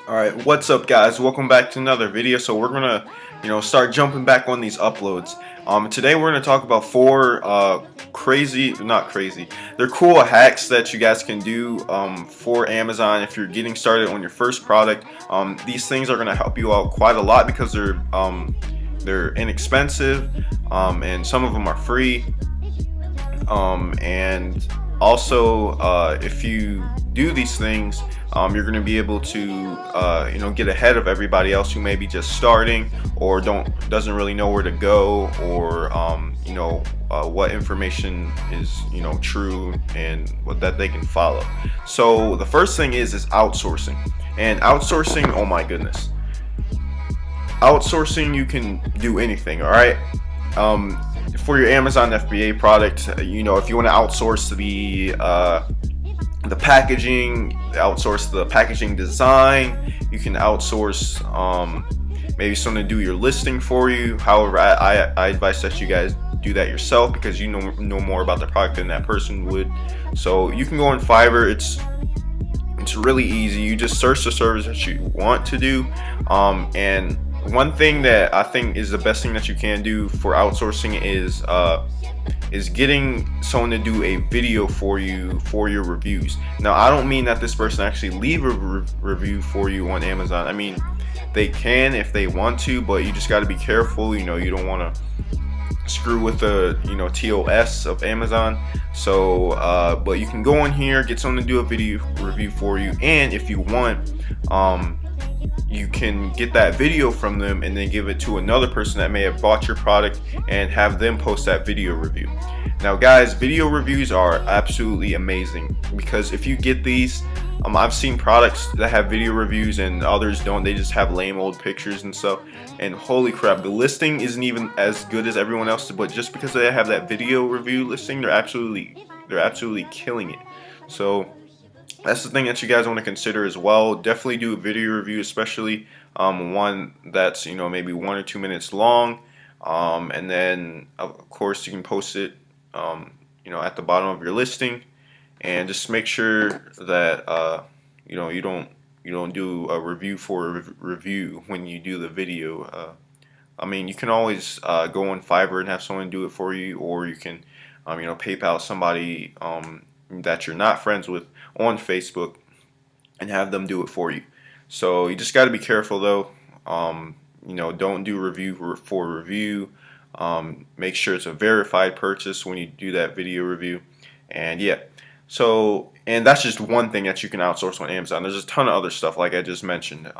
Alright, what's up guys? Welcome back to another video. So we're gonna, start jumping back on these uploads. Today we're gonna talk about four not crazy. They're cool hacks that you guys can do for Amazon if you're getting started on your first product. These things are gonna help you out quite a lot because they're inexpensive, and some of them are free. And also, if you do these things, you're going to be able to get ahead of everybody else who may be just starting or doesn't really know where to go, or what information is true and what that they can follow. So the first thing is outsourcing. And outsourcing, oh my goodness, outsourcing, you can do anything. All right. For your Amazon FBA product, if you want to outsource the packaging, outsource the packaging design, you can outsource maybe someone to do your listing for you. However, I advise that you guys do that yourself because you know more about the product than that person would. So you can go on Fiverr. It's really easy. You just search the service that you want to do, and one thing that I think is the best thing that you can do for outsourcing is getting someone to do a video for you for your reviews. Now, I don't mean that this person actually leave a review for you on Amazon. I mean, they can if they want to, but you just got to be careful. You don't want to screw with the TOS of Amazon. So but you can go on here, get someone to do a video review for you, and if you want, you can get that video from them and then give it to another person that may have bought your product and have them post that video review. Now guys, video reviews are absolutely amazing because if you get these, I've seen products that have video reviews and others don't. They just have lame old pictures and stuff, and holy crap, the listing isn't even as good as everyone else, but just because they have that video review listing, they're absolutely killing it. So that's the thing that you guys want to consider as well. Definitely do a video review, especially one that's maybe 1 or 2 minutes long, and then of course you can post it at the bottom of your listing, and just make sure that you don't do a review for a review when you do the video. I mean, you can always go on Fiverr and have someone do it for you, or you can PayPal somebody that you're not friends with on Facebook and have them do it for you. So you just got to be careful though. Don't do review for review. Make sure it's a verified purchase when you do that video review. And yeah, and that's just one thing that you can outsource on Amazon. There's a ton of other stuff like I just mentioned.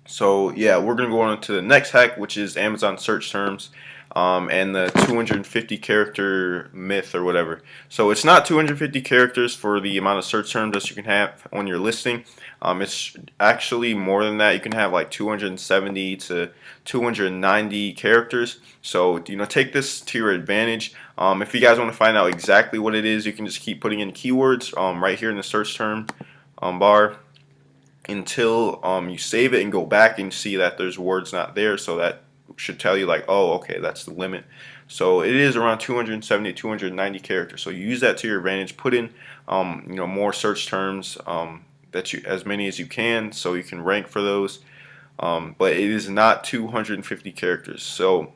So yeah, we're gonna go on to the next hack, which is Amazon search terms, and the 250 character myth or whatever. So it's not 250 characters for the amount of search terms that you can have on your listing. It's actually more than that. You can have like 270 to 290 characters. So take this to your advantage. If you guys want to find out exactly what it is, you can just keep putting in keywords right here in the search term bar until you save it and go back and see that there's words not there. So that should tell you like, oh, okay, that's the limit. So it is around 270 290 characters. So you use that to your advantage. Put in more search terms, as many as you can, so you can rank for those. But it is not 250 characters. So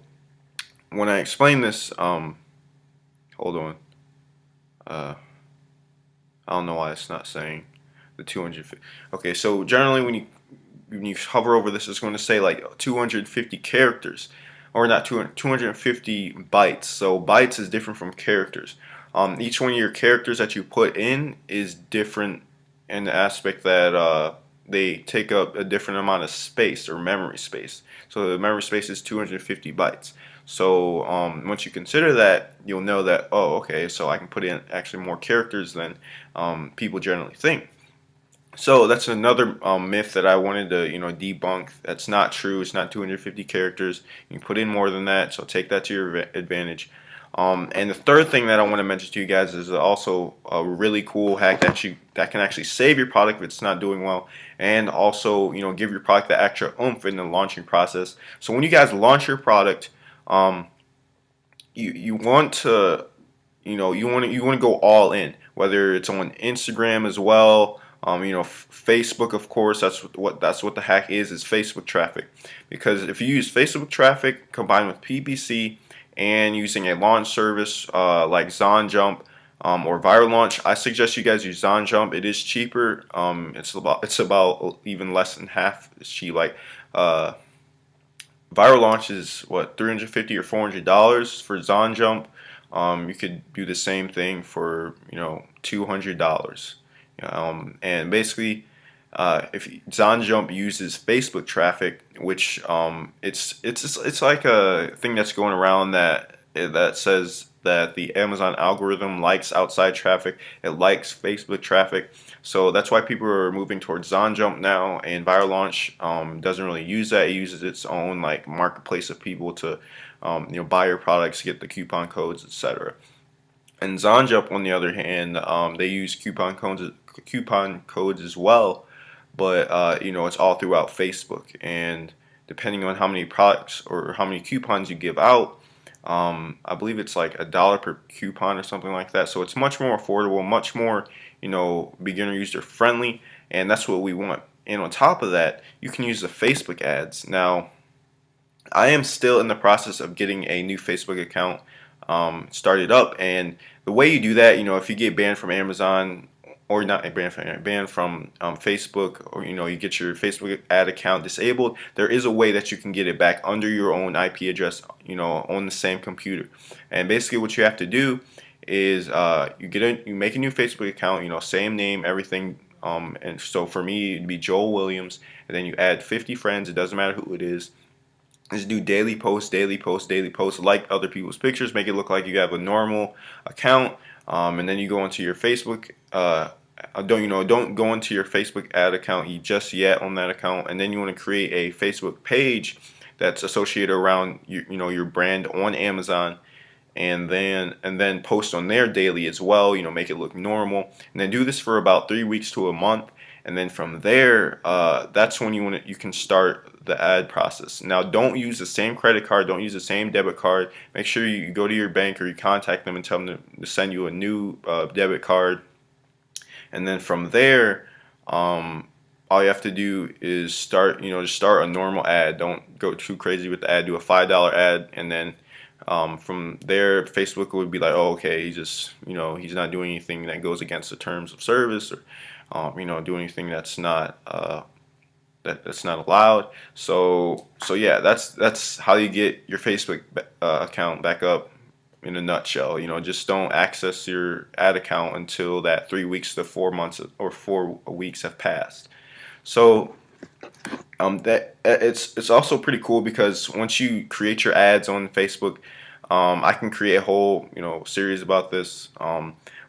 when I explain this, hold on, I don't know why it's not saying the 250. Okay, so generally when you hover over this, it's going to say like 250 characters, or not 250 bytes. So bytes is different from characters. Each one of your characters that you put in is different in the aspect that they take up a different amount of space, or memory space. So the memory space is 250 bytes. So once you consider that, you'll know that, oh, okay, so I can put in actually more characters than people generally think. So that's another myth that I wanted to debunk. That's not true. It's not 250 characters. You can put in more than that, so take that to your advantage. And the third thing that I want to mention to you guys is also a really cool hack that can actually save your product if it's not doing well, and also give your product the extra oomph in the launching process. So when you guys launch your product, you want to you want to go all in, whether it's on Instagram as well. Facebook, of course, that's what the hack is Facebook traffic. Because if you use Facebook traffic combined with PPC and using a launch service like ZonJump or Viral Launch, I suggest you guys use ZonJump. It is cheaper. It's about even less than half as cheap. Like Viral Launch is what, $350 or $400 for ZonJump. You could do the same thing for $200. And basically, if ZonJump uses Facebook traffic, which it's like a thing that's going around that says that the Amazon algorithm likes outside traffic, it likes Facebook traffic. So that's why people are moving towards ZonJump now, and Viral Launch doesn't really use that. It uses its own like marketplace of people to buy your products, get the coupon codes, etc. And ZonJump, on the other hand, they use coupon codes as well, but it's all throughout Facebook, and depending on how many products or how many coupons you give out, I believe it's like $1 per coupon or something like that. So it's much more affordable, much more beginner user friendly, and that's what we want. And on top of that, you can use the Facebook ads. Now, I am still in the process of getting a new Facebook account started up, and the way you do that, if you get banned from Amazon, or not banned from Facebook, or you get your Facebook ad account disabled, there is a way that you can get it back under your own IP address, on the same computer. And basically what you have to do is you make a new Facebook account, same name, everything, and so for me it'd be Joel Williams, and then you add 50 friends. It doesn't matter who it is. Just do daily posts, daily posts, daily posts, like other people's pictures, make it look like you have a normal account, and then you go into your Facebook. Don't go into your Facebook ad account just yet on that account, and then you want to create a Facebook page that's associated around your brand on Amazon, and then post on there daily as well. Make it look normal, and then do this for about 3 weeks to a month. And then from there, that's when you can start the ad process. Now, don't use the same credit card, don't use the same debit card. Make sure you go to your bank or you contact them and tell them to send you a new debit card. And then from there, all you have to do is just start a normal ad. Don't go too crazy with the ad. Do a $5 ad, and then from there, Facebook would be like, oh, okay, he's not doing anything that goes against the terms of service, or do anything that's not that's not allowed. So yeah, that's how you get your Facebook account back up in a nutshell. Just don't access your ad account until that 3 weeks to 4 months or 4 weeks have passed. So that it's also pretty cool, because once you create your ads on Facebook, I can create a whole series about this,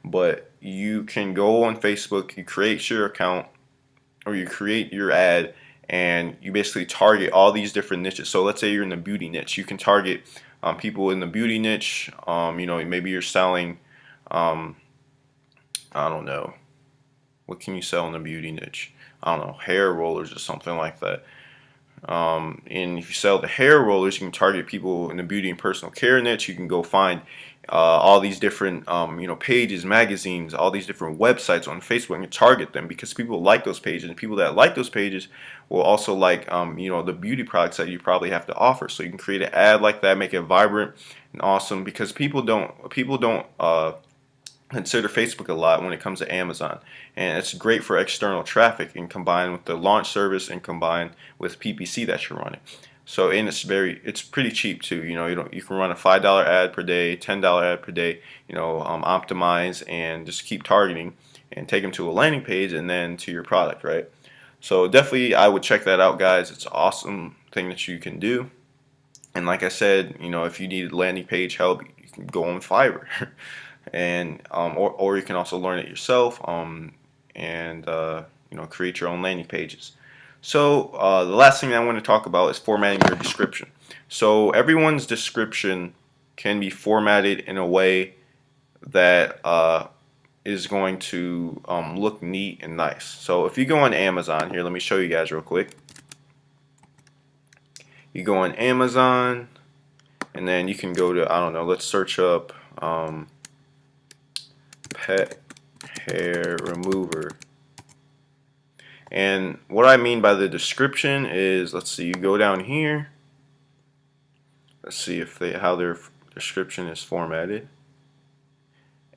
but you can go on Facebook, you create your account, or you create your ad, and you basically target all these different niches. So let's say you're in the beauty niche, you can target people in the beauty niche. Maybe you're selling, I don't know, what can you sell in the beauty niche? I don't know, hair rollers or something like that. And if you sell the hair rollers, you can target people in the beauty and personal care niche. You can go find all these different pages, magazines, all these different websites on Facebook, and target them, because people like those pages, and people that like those pages will also like the beauty products that you probably have to offer. So you can create an ad like that, make it vibrant and awesome, because people don't consider Facebook a lot when it comes to Amazon, and it's great for external traffic, and combined with the launch service, and combined with PPC that you're running. So, and it's pretty cheap too. You can run a $5 ad per day, $10 ad per day. Optimize and just keep targeting, and take them to a landing page, and then to your product, right? So definitely, I would check that out, guys. It's an awesome thing that you can do. And like I said, if you need landing page help, you can go on Fiverr. And or you can also learn it yourself, and create your own landing pages. So the last thing I want to talk about is formatting your description. So everyone's description can be formatted in a way that is going to look neat and nice. So if you go on Amazon here, let me show you guys real quick. You go on Amazon, and then you can go to, I don't know, let's search up pet hair remover, And what I mean by the description is, let's see, you go down here. Let's see if how their description is formatted.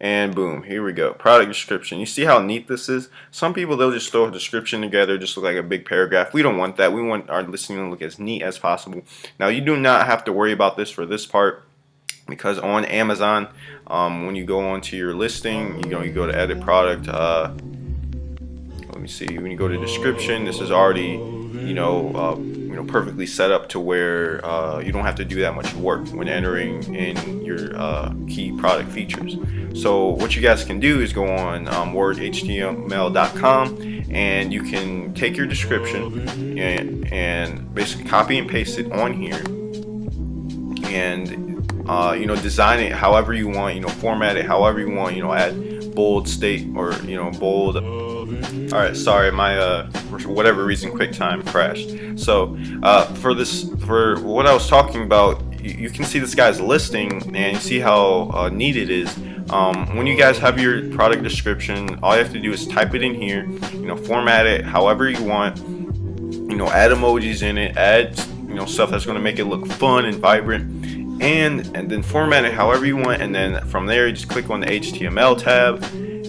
And boom, here we go. Product description. You see how neat this is? Some people, they'll just throw a description together, just look like a big paragraph. We don't want that. We want our listing to look as neat as possible. Now, you do not have to worry about this for this part, because on Amazon, when you go onto your listing, you go to edit product. Let me see. When you go to description, this is already perfectly set up to where you don't have to do that much work when entering in your key product features. So what you guys can do is go on wordhtml.com, and you can take your description and basically copy and paste it on here, and design it however you want, format it however you want, add bold state or bold. Alright, sorry, my for whatever reason QuickTime crashed. So for what I was talking about, you can see this guy's listing and you see how neat it is. When you guys have your product description, all you have to do is type it in here, format it however you want, add emojis in it, add stuff that's going to make it look fun and vibrant, and then format it however you want, and then from there you just click on the HTML tab,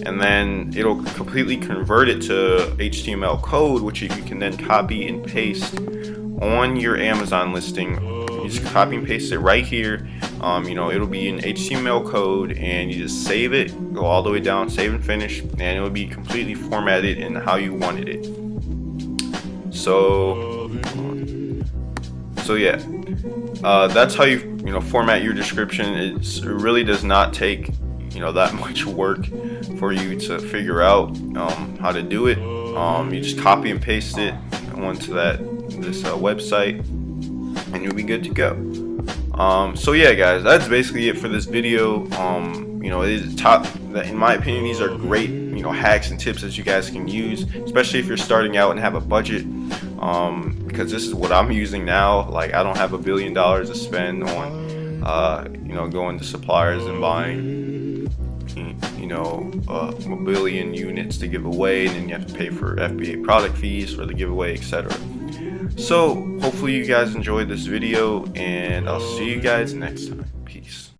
and then it'll completely convert it to HTML code, which you can then copy and paste on your Amazon listing. You just copy and paste it right here. It'll be in HTML code, and you just save it, go all the way down, save and finish, and it'll be completely formatted in how you wanted it. So yeah, that's how you format your description. It really does not take that much work for you to figure out how to do it. You just copy and paste it onto this website, and you'll be good to go. So yeah, guys, that's basically it for this video. It is in my opinion, these are great hacks and tips that you guys can use, especially if you're starting out and have a budget, because this is what I'm using now. Like, I don't have $1 billion to spend on going to suppliers and buying a billion units to give away, and then you have to pay for FBA product fees for the giveaway, etc. So hopefully you guys enjoyed this video, and I'll see you guys next time.